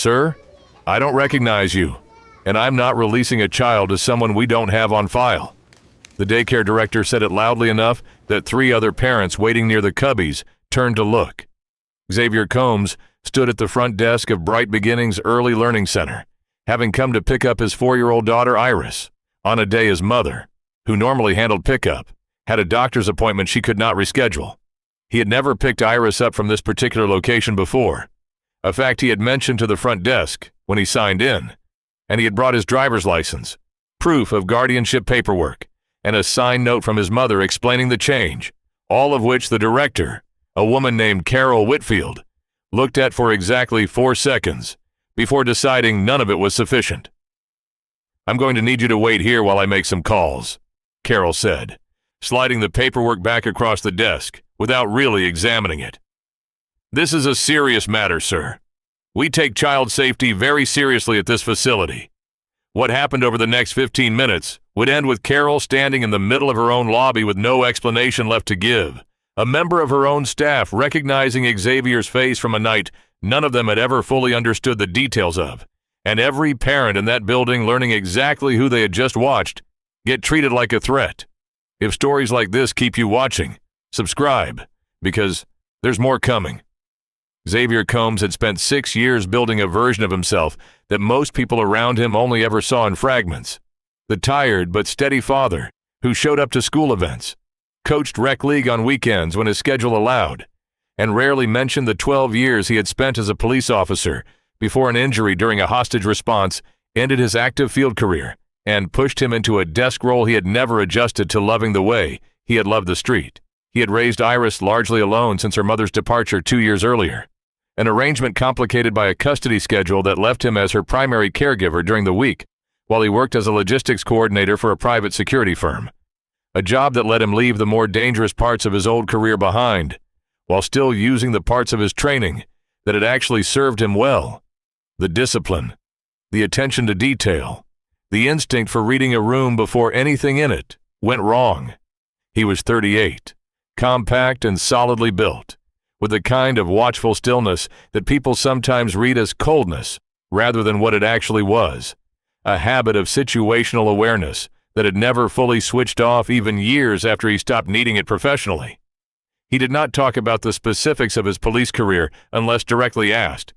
Sir, I don't recognize you, and I'm not releasing a child to someone we don't have on file. The daycare director said it loudly enough that 3 other parents waiting near the cubbies turned to look. Xavier Combs stood at the front desk of Bright Beginnings Early Learning Center, having come to pick up his 4-year-old daughter Iris on a day his mother, who normally handled pickup, had a doctor's appointment she could not reschedule. He had never picked Iris up from this particular location before, a fact he had mentioned to the front desk when he signed in, and he had brought his driver's license, proof of guardianship paperwork, and a signed note from his mother explaining the change, all of which the director, a woman named Carol Whitfield, looked at for exactly 4 seconds before deciding none of it was sufficient. "I'm going to need you to wait here while I make some calls," Carol said, sliding the paperwork back across the desk without really examining it. "This is a serious matter, sir. We take child safety very seriously at this facility." What happened over the next 15 minutes would end with Carol standing in the middle of her own lobby with no explanation left to give, a member of her own staff recognizing Xavier's face from a night none of them had ever fully understood the details of, and every parent in that building learning exactly who they had just watched get treated like a threat. If stories like this keep you watching, subscribe, because there's more coming. Xavier Combs had spent 6 years building a version of himself that most people around him only ever saw in fragments. The tired but steady father who showed up to school events, coached rec league on weekends when his schedule allowed, and rarely mentioned the 12 years he had spent as a police officer before an injury during a hostage response ended his active field career and pushed him into a desk role he had never adjusted to loving the way he had loved the street. He had raised Iris largely alone since her mother's departure 2 years earlier, an arrangement complicated by a custody schedule that left him as her primary caregiver during the week while he worked as a logistics coordinator for a private security firm, a job that let him leave the more dangerous parts of his old career behind while still using the parts of his training that had actually served him well. The discipline, the attention to detail, the instinct for reading a room before anything in it went wrong. He was 38, compact and solidly built, with the kind of watchful stillness that people sometimes read as coldness rather than what it actually was, a habit of situational awareness that had never fully switched off even years after he stopped needing it professionally. He did not talk about the specifics of his police career unless directly asked,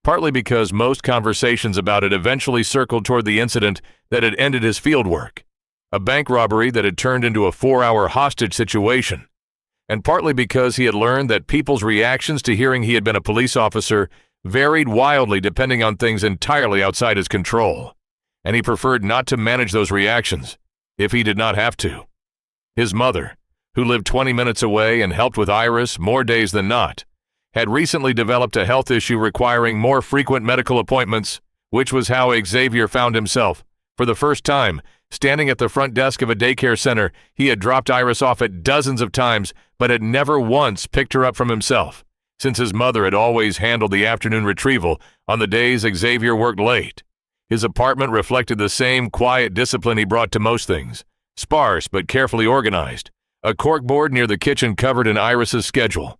partly because most conversations about it eventually circled toward the incident that had ended his field work, a bank robbery that had turned into a 4-hour hostage situation, and partly because he had learned that people's reactions to hearing he had been a police officer varied wildly depending on things entirely outside his control, and he preferred not to manage those reactions if he did not have to. His mother, who lived 20 minutes away and helped with Iris more days than not, had recently developed a health issue requiring more frequent medical appointments, which was how Xavier found himself, for the first time, standing at the front desk of a daycare center he had dropped Iris off at dozens of times but had never once picked her up from himself, since his mother had always handled the afternoon retrieval on the days Xavier worked late. His apartment reflected the same quiet discipline he brought to most things, sparse but carefully organized, a corkboard near the kitchen covered in Iris's schedule,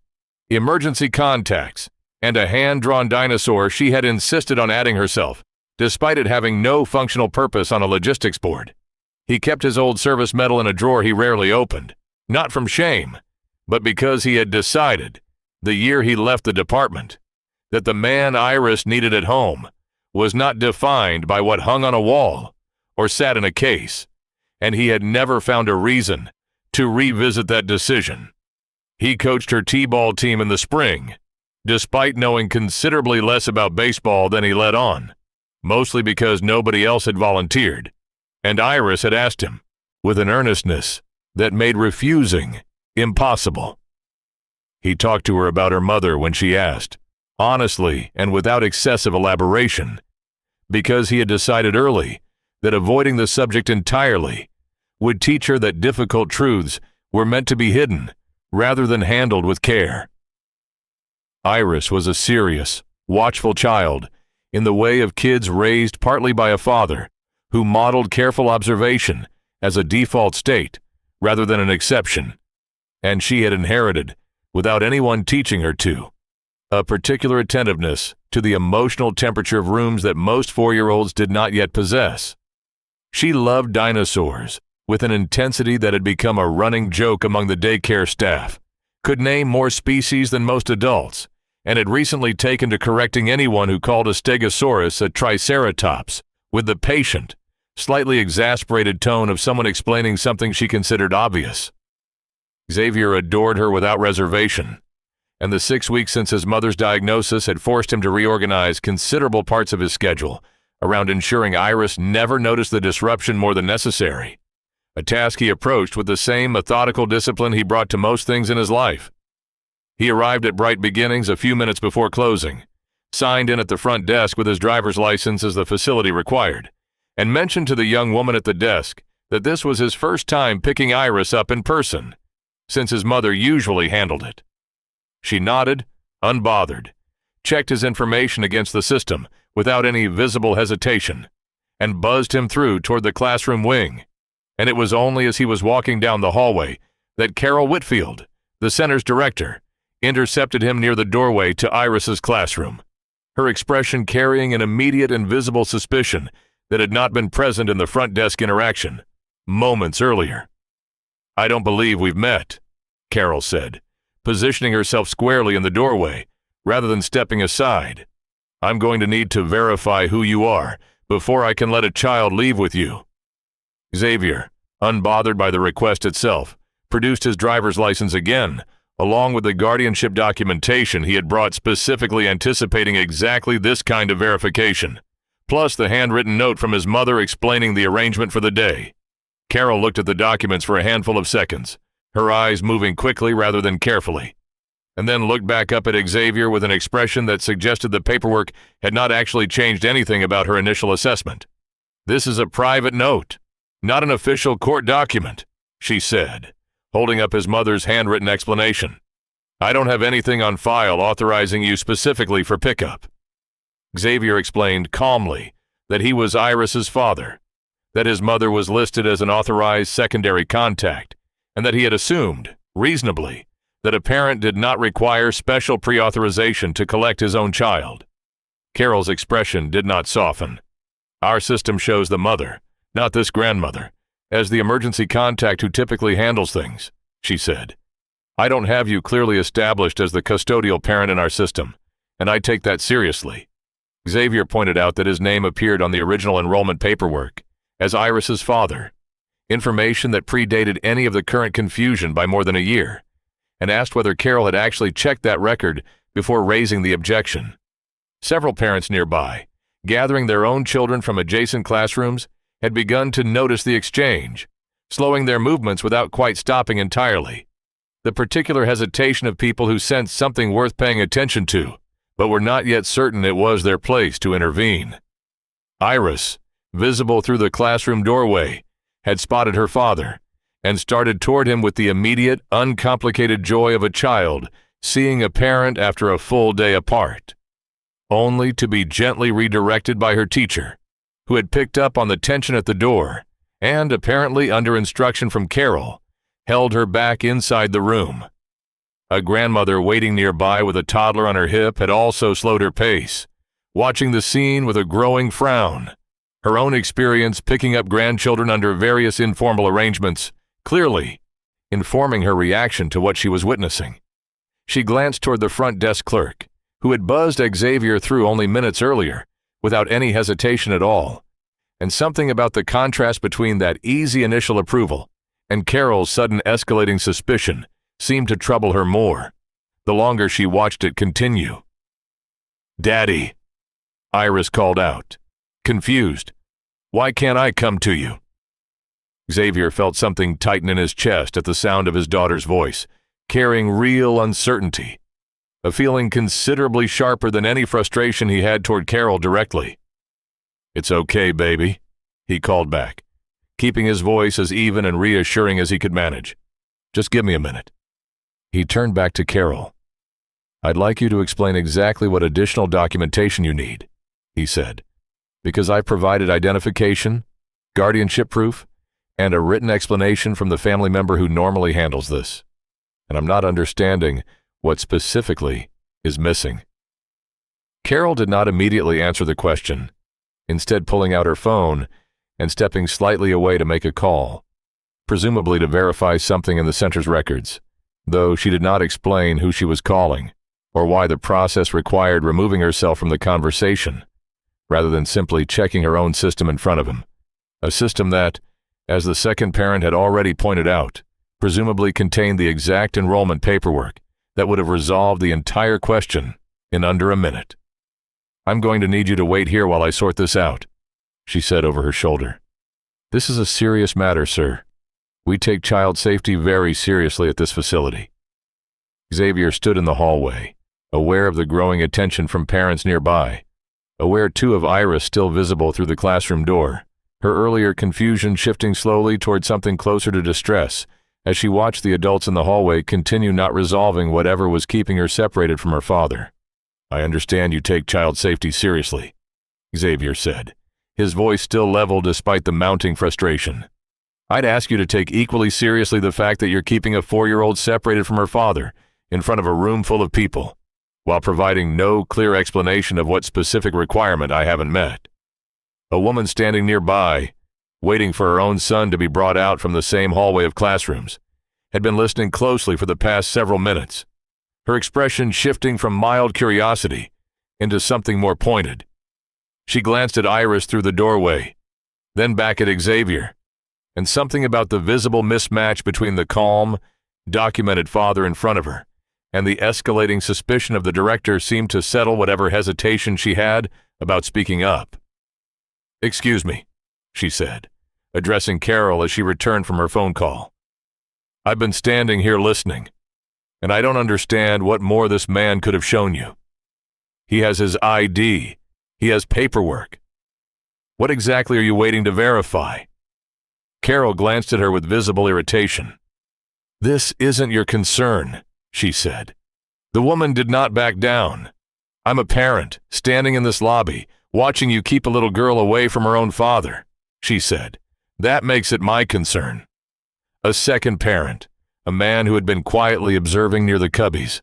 emergency contacts, and a hand-drawn dinosaur she had insisted on adding herself, despite it having no functional purpose on a logistics board. He kept his old service medal in a drawer he rarely opened, not from shame, but because he had decided, the year he left the department, that the man Iris needed at home was not defined by what hung on a wall or sat in a case, and he had never found a reason to revisit that decision. He coached her t-ball team in the spring, despite knowing considerably less about baseball than he let on, mostly because nobody else had volunteered, and Iris had asked him, with an earnestness that made refusing impossible. He talked to her about her mother when she asked, honestly and without excessive elaboration, because he had decided early that avoiding the subject entirely would teach her that difficult truths were meant to be hidden rather than handled with care. Iris was a serious, watchful child in the way of kids raised partly by a father who modeled careful observation as a default state rather than an exception, and she had inherited, without anyone teaching her to, a particular attentiveness to the emotional temperature of rooms that most 4-year-olds did not yet possess. She loved dinosaurs with an intensity that had become a running joke among the daycare staff, could name more species than most adults, and had recently taken to correcting anyone who called a stegosaurus a triceratops with the patient, slightly exasperated tone of someone explaining something she considered obvious. Xavier adored her without reservation, and the 6 weeks since his mother's diagnosis had forced him to reorganize considerable parts of his schedule around ensuring Iris never noticed the disruption more than necessary, a task he approached with the same methodical discipline he brought to most things in his life. He arrived at Bright Beginnings a few minutes before closing, signed in at the front desk with his driver's license as the facility required, and mentioned to the young woman at the desk that this was his first time picking Iris up in person, since his mother usually handled it. She nodded, unbothered, checked his information against the system without any visible hesitation, and buzzed him through toward the classroom wing. And it was only as he was walking down the hallway that Carol Whitfield, the center's director, intercepted him near the doorway to Iris's classroom, her expression carrying an immediate and visible suspicion that had not been present in the front desk interaction moments earlier. "I don't believe we've met," Carol said, positioning herself squarely in the doorway rather than stepping aside. "I'm going to need to verify who you are before I can let a child leave with you." Xavier, unbothered by the request itself, produced his driver's license again, along with the guardianship documentation he had brought specifically anticipating exactly this kind of verification, plus the handwritten note from his mother explaining the arrangement for the day. Carol looked at the documents for a handful of seconds, her eyes moving quickly rather than carefully, and then looked back up at Xavier with an expression that suggested the paperwork had not actually changed anything about her initial assessment. "This is a private note, not an official court document," she said, holding up his mother's handwritten explanation. "I don't have anything on file authorizing you specifically for pickup." Xavier explained calmly that he was Iris's father, that his mother was listed as an authorized secondary contact, and that he had assumed, reasonably, that a parent did not require special pre-authorization to collect his own child. Carol's expression did not soften. "Our system shows the mother, not this grandmother, as the emergency contact who typically handles things," she said. "I don't have you clearly established as the custodial parent in our system, and I take that seriously." Xavier pointed out that his name appeared on the original enrollment paperwork as Iris's father, information that predated any of the current confusion by more than a year, and asked whether Carol had actually checked that record before raising the objection. Several parents nearby, gathering their own children from adjacent classrooms, had begun to notice the exchange, slowing their movements without quite stopping entirely. The particular hesitation of people who sensed something worth paying attention to, but were not yet certain it was their place to intervene. Iris, visible through the classroom doorway, had spotted her father and started toward him with the immediate, uncomplicated joy of a child seeing a parent after a full day apart, only to be gently redirected by her teacher, who had picked up on the tension at the door and, apparently under instruction from Carol, held her back inside the room. A grandmother waiting nearby with a toddler on her hip had also slowed her pace, watching the scene with a growing frown, her own experience picking up grandchildren under various informal arrangements, clearly informing her reaction to what she was witnessing. She glanced toward the front desk clerk, who had buzzed Xavier through only minutes earlier, without any hesitation at all, and something about the contrast between that easy initial approval and Carol's sudden escalating suspicion seemed to trouble her more, the longer she watched it continue. "Daddy," Iris called out, confused. "Why can't I come to you?" Xavier felt something tighten in his chest at the sound of his daughter's voice, carrying real uncertainty, a feeling considerably sharper than any frustration he had toward Carol directly. "It's okay, baby," he called back, keeping his voice as even and reassuring as he could manage. "Just give me a minute." He turned back to Carol. "I'd like you to explain exactly what additional documentation you need," he said, "because I provided identification, guardianship proof, and a written explanation from the family member who normally handles this, and I'm not understanding what specifically is missing. Carol did not immediately answer the question, instead pulling out her phone and stepping slightly away to make a call, presumably to verify something in the center's records, though she did not explain who she was calling or why the process required removing herself from the conversation, rather than simply checking her own system in front of him, a system that, as the second parent had already pointed out, presumably contained the exact enrollment paperwork that would have resolved the entire question in under a minute. "I'm going to need you to wait here while I sort this out," she said over her shoulder. "This is a serious matter, sir. We take child safety very seriously at this facility." Xavier stood in the hallway, aware of the growing attention from parents nearby, aware too of Iris still visible through the classroom door, her earlier confusion shifting slowly toward something closer to distress as she watched the adults in the hallway continue not resolving whatever was keeping her separated from her father. "I understand you take child safety seriously," Xavier said, his voice still level despite the mounting frustration. "I'd ask you to take equally seriously the fact that you're keeping a 4-year-old separated from her father in front of a room full of people, while providing no clear explanation of what specific requirement I haven't met." A woman standing nearby, waiting for her own son to be brought out from the same hallway of classrooms, had been listening closely for the past several minutes, her expression shifting from mild curiosity into something more pointed. She glanced at Iris through the doorway, then back at Xavier, and something about the visible mismatch between the calm, documented father in front of her and the escalating suspicion of the director seemed to settle whatever hesitation she had about speaking up. "Excuse me," she said, addressing Carol as she returned from her phone call. "I've been standing here listening, and I don't understand what more this man could have shown you. He has his ID. He has paperwork. What exactly are you waiting to verify?" Carol glanced at her with visible irritation. "This isn't your concern," she said. The woman did not back down. "I'm a parent, standing in this lobby, watching you keep a little girl away from her own father," she said. "That makes it my concern." A second parent, a man who had been quietly observing near the cubbies,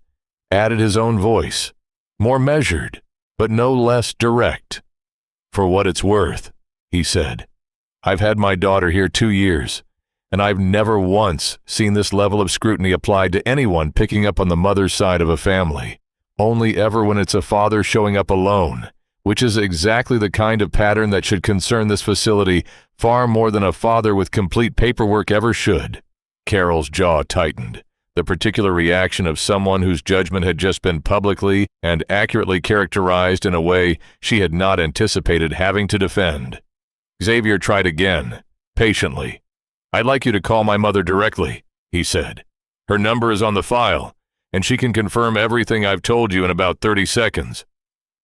added his own voice, more measured, but no less direct. "For what it's worth," he said, "I've had my daughter here 2 years, and I've never once seen this level of scrutiny applied to anyone picking up on the mother's side of a family, only ever when it's a father showing up alone, which is exactly the kind of pattern that should concern this facility far more than a father with complete paperwork ever should." Carol's jaw tightened, the particular reaction of someone whose judgment had just been publicly and accurately characterized in a way she had not anticipated having to defend. Xavier tried again, patiently. "I'd like you to call my mother directly," he said. "Her number is on the file, and she can confirm everything I've told you in about 30 seconds.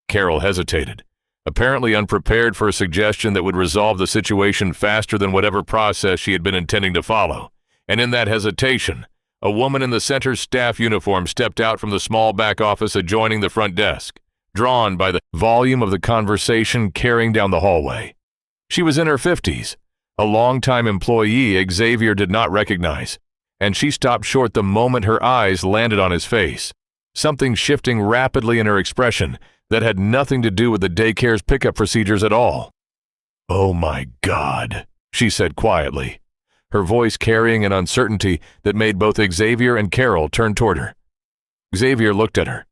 Carol hesitated, apparently unprepared for a suggestion that would resolve the situation faster than whatever process she had been intending to follow, and in that hesitation, a woman in the center's staff uniform stepped out from the small back office adjoining the front desk, drawn by the volume of the conversation carrying down the hallway. She was in her 50s, a longtime employee Xavier did not recognize, and she stopped short the moment her eyes landed on his face, something shifting rapidly in her expression that had nothing to do with the daycare's pickup procedures at all. "Oh my God," she said quietly, her voice carrying an uncertainty that made both Xavier and Carol turn toward her. Xavier looked at her,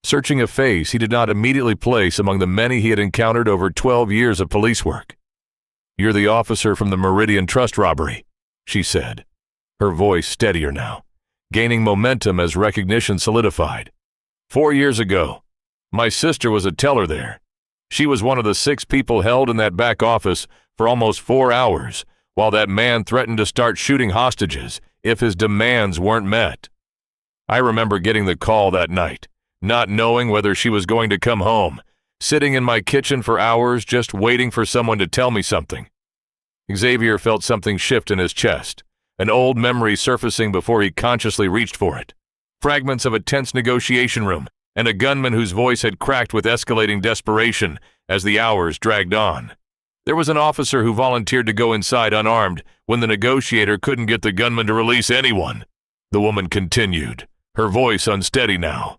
searching a face he did not immediately place among the many he had encountered over 12 years of police work. "You're the officer from the Meridian Trust robbery," she said, her voice steadier now, gaining momentum as recognition solidified. "4 years ago, my sister was a teller there. She was one of the 6 people held in that back office for almost 4 hours, while that man threatened to start shooting hostages if his demands weren't met. I remember getting the call that night, not knowing whether she was going to come home, sitting in my kitchen for hours just waiting for someone to tell me something." Xavier felt something shift in his chest, an old memory surfacing before he consciously reached for it. Fragments of a tense negotiation room and a gunman whose voice had cracked with escalating desperation as the hours dragged on. There was an officer who volunteered to go inside unarmed when the negotiator couldn't get the gunman to release anyone. The woman continued, her voice unsteady now.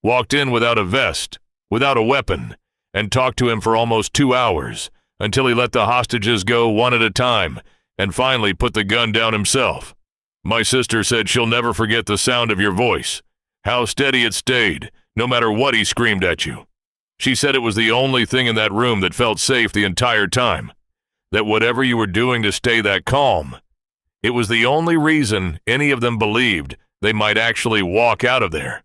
walked in without a vest, without a weapon, and talked to him for almost 2 hours until he let the hostages go one at a time and finally put the gun down himself. My sister said she'll never forget the sound of your voice, how steady it stayed, no matter what he screamed at you. She said it was the only thing in that room that felt safe the entire time, that whatever you were doing to stay that calm, it was the only reason any of them believed they might actually walk out of there.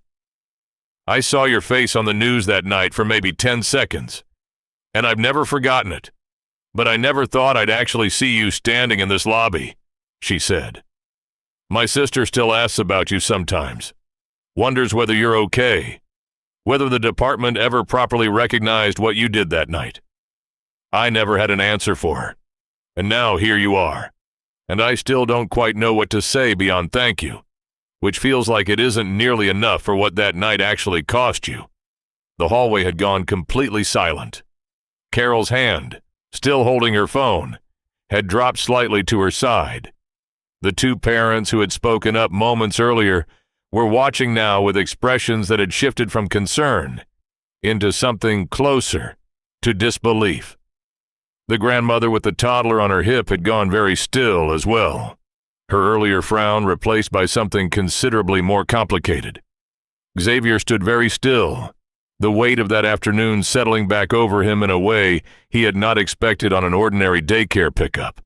I saw your face on the news that night for maybe 10 seconds, and I've never forgotten it. But I never thought I'd actually see you standing in this lobby, she said. My sister still asks about you sometimes, wonders whether you're okay, whether the department ever properly recognized what you did that night. I never had an answer for her, and now here you are, and I still don't quite know what to say beyond thank you, which feels like it isn't nearly enough for what that night actually cost you. The hallway had gone completely silent. Carol's hand, still holding her phone, had dropped slightly to her side. The two parents who had spoken up moments earlier were watching now with expressions that had shifted from concern into something closer to disbelief. The grandmother with the toddler on her hip had gone very still as well, her earlier frown replaced by something considerably more complicated. Xavier stood very still, the weight of that afternoon settling back over him in a way he had not expected on an ordinary daycare pickup.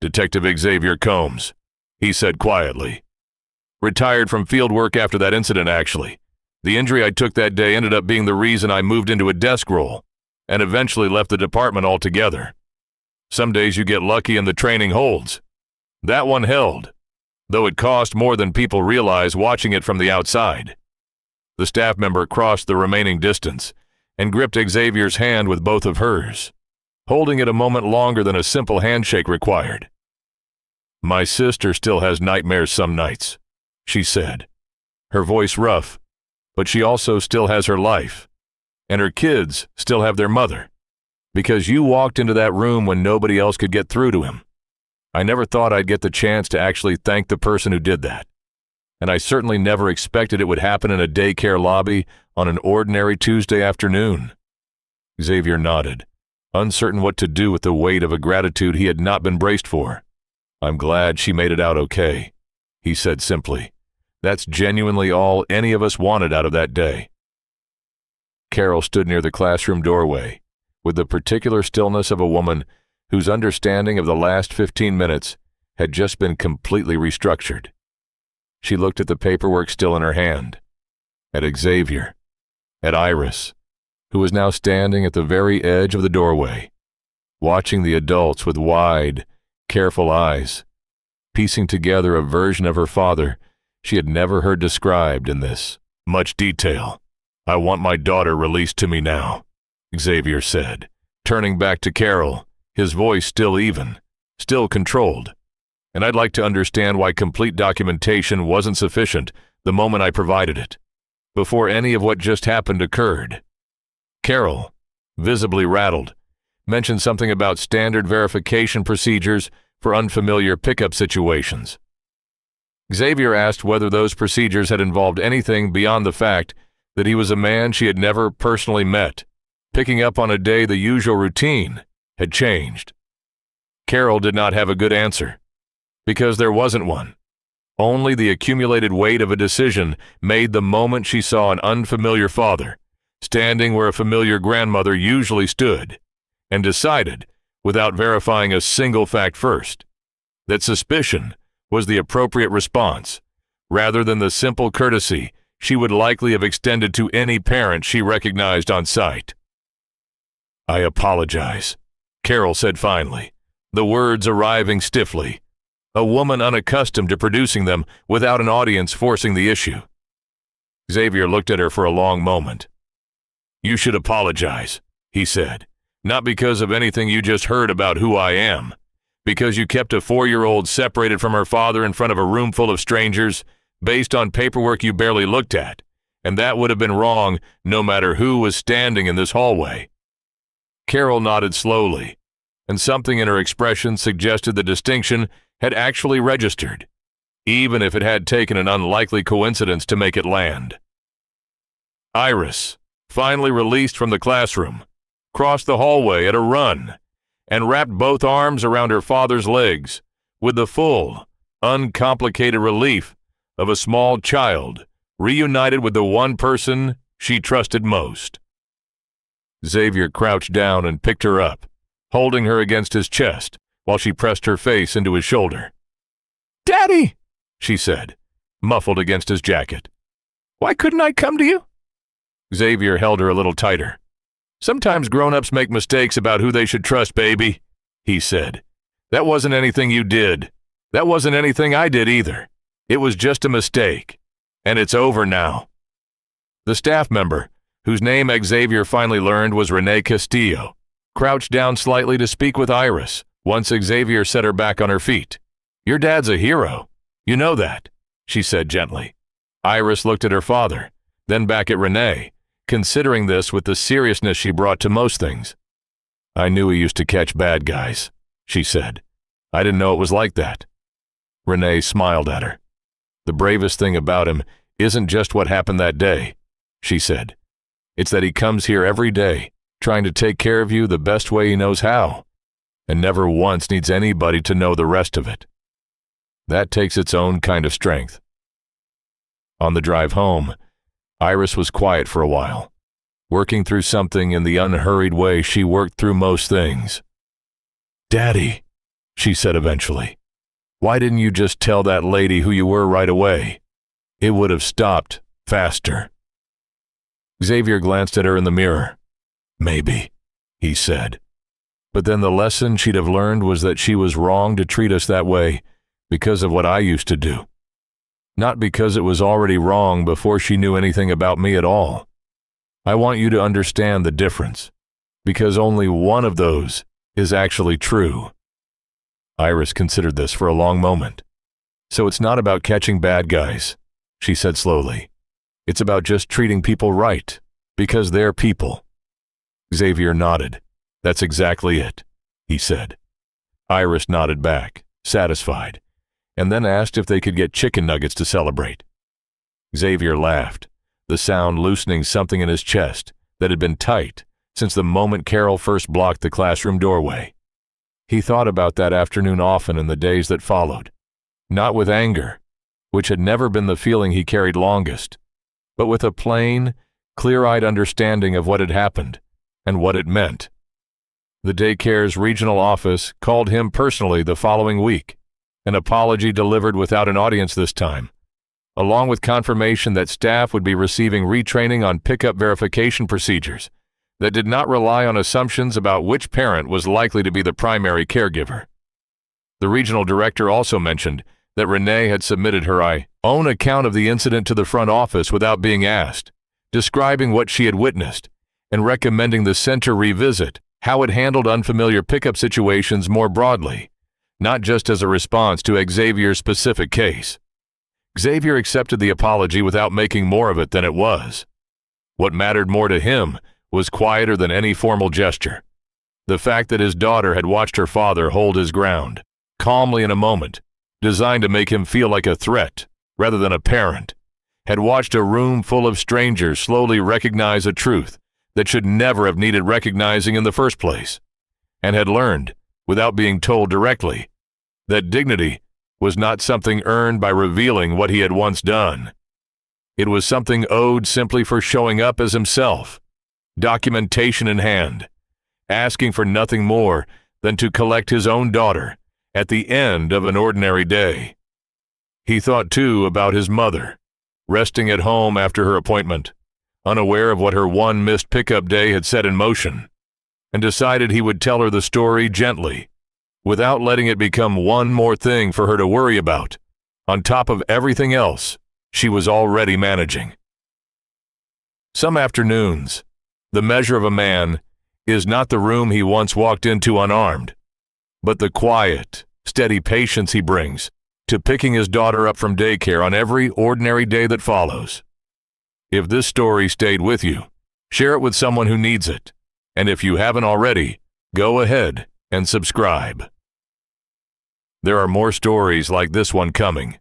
Detective Xavier Combs, he said quietly. Retired from field work after that incident, actually. The injury I took that day ended up being the reason I moved into a desk role and eventually left the department altogether. Some days you get lucky and the training holds. That one held, though it cost more than people realize watching it from the outside. The staff member crossed the remaining distance and gripped Xavier's hand with both of hers, holding it a moment longer than a simple handshake required. My sister still has nightmares some nights, she said, her voice rough, but she also still has her life, and her kids still have their mother, because you walked into that room when nobody else could get through to him. I never thought I'd get the chance to actually thank the person who did that, and I certainly never expected it would happen in a daycare lobby on an ordinary Tuesday afternoon. Xavier nodded, uncertain what to do with the weight of a gratitude he had not been braced for. I'm glad she made it out okay, he said simply. That's genuinely all any of us wanted out of that day. Carol stood near the classroom doorway, with the particular stillness of a woman whose understanding of the last 15 minutes had just been completely restructured. She looked at the paperwork still in her hand, at Xavier, at Iris, who was now standing at the very edge of the doorway, watching the adults with wide, careful eyes, piecing together a version of her father she had never heard described in this much detail. I want my daughter released to me now, Xavier said, turning back to Carol, his voice still even, still controlled. And I'd like to understand why complete documentation wasn't sufficient the moment I provided it, before any of what just happened occurred. Carol, visibly rattled, mentioned something about standard verification procedures for unfamiliar pickup situations. Xavier asked whether those procedures had involved anything beyond the fact that he was a man she had never personally met, picking up on a day the usual routine had changed. Carol did not have a good answer, because there wasn't one. Only the accumulated weight of a decision made the moment she saw an unfamiliar father, standing where a familiar grandmother usually stood, and decided, without verifying a single fact first, that suspicion was the appropriate response, rather than the simple courtesy she would likely have extended to any parent she recognized on sight. I apologize, Carol said finally, the words arriving stiffly, a woman unaccustomed to producing them without an audience forcing the issue. Xavier looked at her for a long moment. You should apologize, he said, not because of anything you just heard about who I am, because you kept a 4-year-old separated from her father in front of a room full of strangers based on paperwork you barely looked at, and that would have been wrong no matter who was standing in this hallway. Carol nodded slowly, and something in her expression suggested the distinction had actually registered, even if it had taken an unlikely coincidence to make it land. Iris, finally released from the classroom, crossed the hallway at a run and wrapped both arms around her father's legs with the full, uncomplicated relief of a small child reunited with the one person she trusted most. Xavier crouched down and picked her up, holding her against his chest while she pressed her face into his shoulder. "Daddy," she said, muffled against his jacket. "Why couldn't I come to you?" Xavier held her a little tighter. "Sometimes grown-ups make mistakes about who they should trust, baby," he said. "That wasn't anything you did. That wasn't anything I did either. It was just a mistake. And it's over now." The staff member, whose name Xavier finally learned was Renee Castillo, crouched down slightly to speak with Iris once Xavier set her back on her feet. "Your dad's a hero. You know that," she said gently. Iris looked at her father, then back at Renee, considering this with the seriousness she brought to most things. "I knew he used to catch bad guys," she said. "I didn't know it was like that." Renee smiled at her. "The bravest thing about him isn't just what happened that day," she said. "It's that he comes here every day, trying to take care of you the best way he knows how, and never once needs anybody to know the rest of it. That takes its own kind of strength." On the drive home, Iris was quiet for a while, working through something in the unhurried way she worked through most things. "Daddy," she said eventually, "why didn't you just tell that lady who you were right away? It would have stopped faster." Xavier glanced at her in the mirror. "Maybe," he said. "But then the lesson she'd have learned was that she was wrong to treat us that way because of what I used to do. Not because it was already wrong before she knew anything about me at all. I want you to understand the difference, because only one of those is actually true." Iris considered this for a long moment. "So it's not about catching bad guys," she said slowly. "It's about just treating people right, because they're people." Xavier nodded. "That's exactly it," he said. Iris nodded back, satisfied, and then asked if they could get chicken nuggets to celebrate. Xavier laughed, the sound loosening something in his chest that had been tight since the moment Carol first blocked the classroom doorway. He thought about that afternoon often in the days that followed, not with anger, which had never been the feeling he carried longest, but with a plain, clear-eyed understanding of what had happened and what it meant. The Daycare's regional office called him personally the following week, an apology delivered without an audience this time, along with confirmation that staff would be receiving retraining on pickup verification procedures that did not rely on assumptions about which parent was likely to be the primary caregiver. The regional director also mentioned that Renee had submitted her own account of the incident to the front office without being asked, describing what she had witnessed and recommending the center revisit how it handled unfamiliar pickup situations more broadly, not just as a response to Xavier's specific case. Xavier accepted the apology without making more of it than it was. What mattered more to him was quieter than any formal gesture. The fact that his daughter had watched her father hold his ground, calmly in a moment, designed to make him feel like a threat rather than a parent, had watched a room full of strangers slowly recognize a truth that should never have needed recognizing in the first place, and had learned, without being told directly, that dignity was not something earned by revealing what he had once done. It was something owed simply for showing up as himself, documentation in hand, asking for nothing more than to collect his own daughter at the end of an ordinary day. He thought, too, about his mother, resting at home after her appointment, unaware of what her one missed pickup day had set in motion, and decided he would tell her the story gently, without letting it become one more thing for her to worry about, on top of everything else she was already managing. Some afternoons, the measure of a man is not the room he once walked into unarmed, but the quiet, steady patience he brings to picking his daughter up from daycare on every ordinary day that follows. If this story stayed with you, share it with someone who needs it, and if you haven't already, go ahead and subscribe. There are more stories like this one coming.